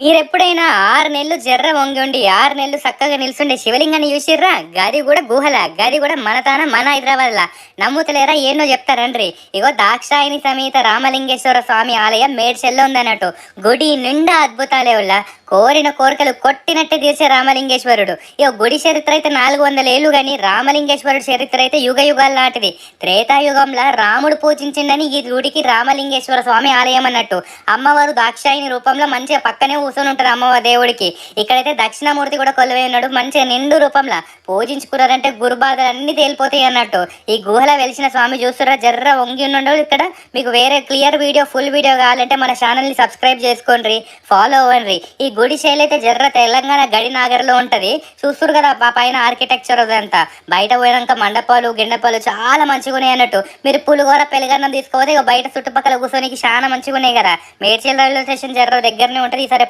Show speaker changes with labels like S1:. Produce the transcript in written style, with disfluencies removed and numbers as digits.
S1: మీరెప్పుడైనా 6 నెలలు జర్ర వంగుండి, 6 నెలలు సక్కగా నిల్సుండే శివలింగాన్ని చూసిర్రా? గది కూడా గుహల. గది కూడా మన హైదరాబాద్‌ల. నమ్ముతలేరా? ఏందో చెప్తా రండ్రి. ఇగో దాక్షాయణి సమేత రామలింగేశ్వర స్వామి ఆలయం మేడ్చల్‌లో ఉందన్నట్టు. గుడి నిండా అద్భుతాలే ఉల్లా. కోరిన కోరికలు కొట్టినట్టే తీర్చే రామలింగేశ్వరుడు. ఇగో గుడి చరిత్ర అయితే 400 ఏళ్ళు గాని, రామలింగేశ్వరుడు చరిత్ర అయితే యుగ యుగాల నాటిది. త్రేతాయుగంలో రాముడు పూజించిండని ఈ గుడికి రామలింగేశ్వర స్వామి ఆలయం అన్నట్టు. అమ్మవారు దాక్షాయిని రూపంలో మంచిగా పక్కనే కూర్చొని ఉంటారు అమ్మవారి దేవుడికి. ఇక్కడైతే దక్షిణామూర్తి కూడా కొలువై ఉన్నాడు మంచిగా నిండు రూపంలో. పూజించుకున్నారంటే గురుబాధలు అన్ని తేలిపోతాయి అన్నట్టు. ఈ గుహలో వెలిసిన స్వామి చూస్తురా జర్ర వంగి ఉన్నాడు. ఇక్కడ మీకు వేరే క్లియర్ వీడియో ఫుల్ వీడియో కావాలంటే మన ఛానల్ని సబ్స్క్రైబ్ చేసుకోండి, ఫాలో అవ్వండి. ఈ గుడి శైలి అయితే జర్ర తెలంగాణ గడినాగర్లో ఉంటది. చూస్తురు కదా ఆ పైన ఆర్కిటెక్చర్ అదంతా. బయట పోయినాక మండపాలు గిన్నెపాలు చాలా మంచిగా ఉన్నాయి అన్నట్టు. మీరు పులిగోర పెలుగన్నం తీసుకోపోతే ఇక బయట చుట్టుపక్కల కూర్చొనికి చాలా మంచిగా ఉన్నాయి కదా. మేడ్చల్ రైల్వే స్టేషన్ జర్ర దగ్గరనే ఉంటుంది. ఈసారి